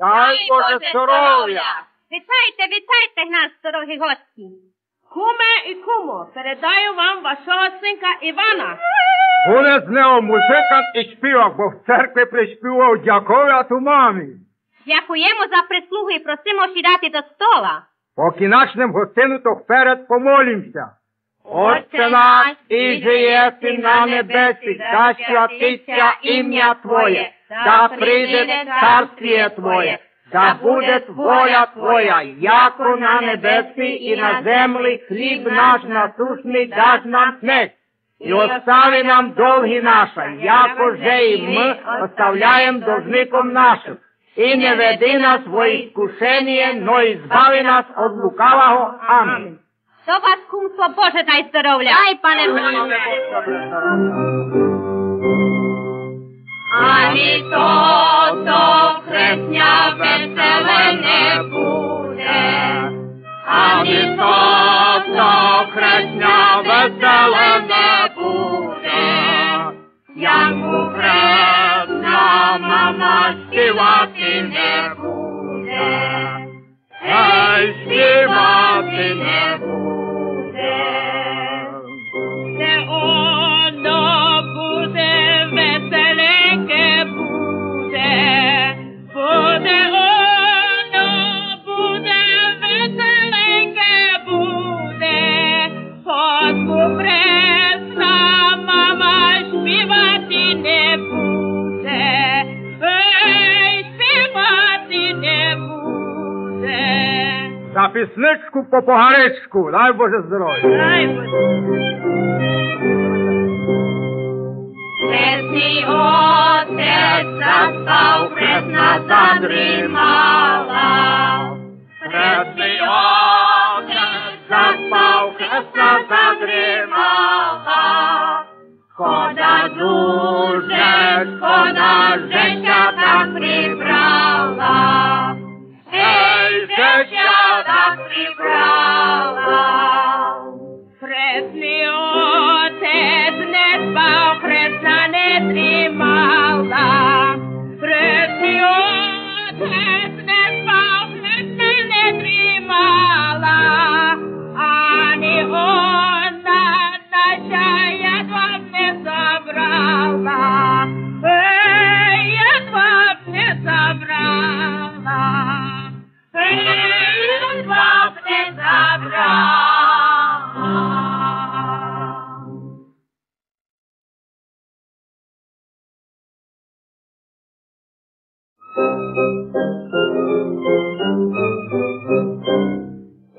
Дай Боже здоров'я! Вітайте нас, дорогі гості. Куме і кумо, передаю вам вашого синка Івана. Буде з нього музикант і співак, бо в церкві приспівав дякувати мамі. Дякуємо за прислугу і просимо сідати до стола. Поки начнем гостину, то вперед помолімся. Отче наш, іже єси на небесі, да святиться ім'я Твоє, да прийде царствіє Твоє, да буде воля Твоя, яко на небесі і на землі, хліб наш насущний даж нам днес. І остави нам долги наша, яко же і ми оставляємо должником нашим. І не веди нас во іскушення, но избави нас от лукавого. Амінь. До вас, кумство Боже, дай здоров'я. Дай, пане Боже. Ані то хресня веселе не буде, ані то хресня веселе не буде, яку хресна мама співати не буде, ей, співати не буде. Де воно буде веселеньке буде, буде веселеньке буде, Господь хресна мама співати не буде, ей, співати не буде. За пісничку по погаричку, дай Боже здоров'я. Дай Боже. Хресний отець заспав, хресна задрімала. Хресний отець заспав, хресна задрімала. Шкода дуже, шкода, життя так прибрала. Ей, життя так прибрала. Хресний отець не спав, хресна не дрімала. Хресний отець не спав, хресна не дрімала. Ані вона наша ядва не забрала. Ей, ядва не забрала. Ей, ядва не забрала.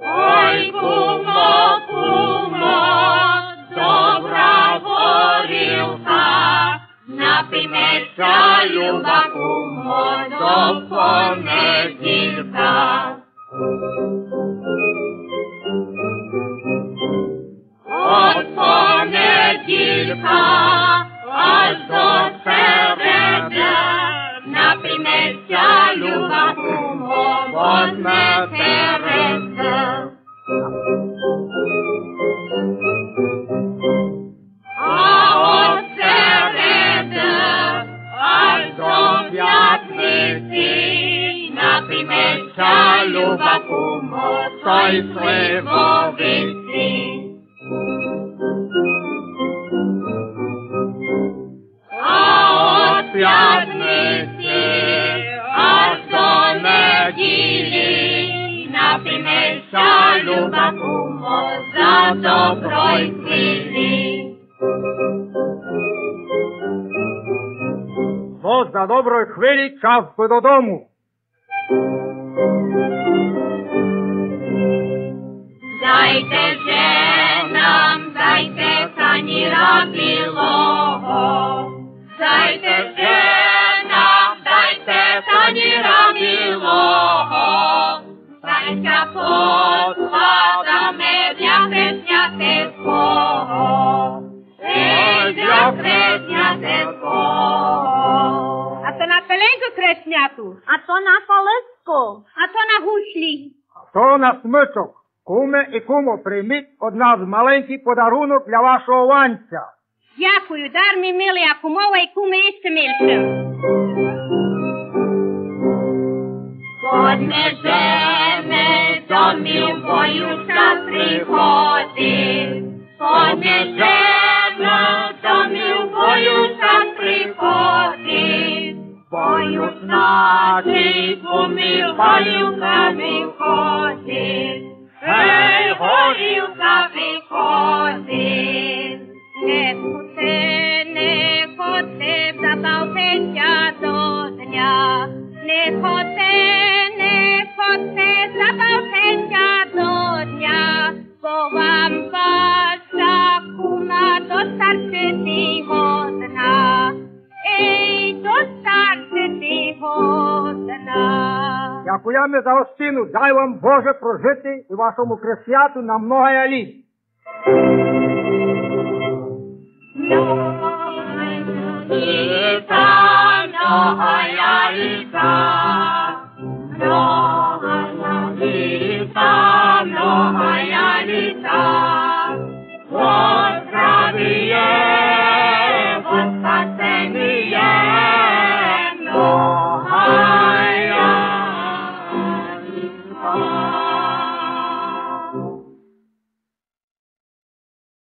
Ой, кумо, добра горілка, напіймеся, люба кумо, до понеділька. От понеділька аж до середи, напіймеся, люба кумо, возьме Тереза. А от середи аж до п'ятниці, напіймеся, люба кумо, той сливовиці. А от п'ятниці аж до неділі, напіймеся, люба кумо, за добро й хвилі. Ну, за доброї хвилі час би додому. Дайте же нам, дайте саніра білого, дайте же нам, дайте саніра білого, дайте посладами для хресняцького, для хресняцького. А то на пеленьку кресняту, А то на колиску. а то на гуслі. То на смичок. Куме і кумо, прийміть од нас маленький подарунок для вашого Ванця. Дякую, дар мій милий, а кумова і куми іще мільше. Однежене домів бою час приходить. Однежене домів бою час приходить. Бою значить умів горілка виходить. Гей, горілка виходить. Не хоте, забавтеся до дня. Не хоте, забавтеся до дня. Бо вам ваша кума достарчити годна. Ей, достарчити годна. Дякуємо за гостину, дай вам Боже прожити і вашому кресвяту на многое літ. Літа, многая літа.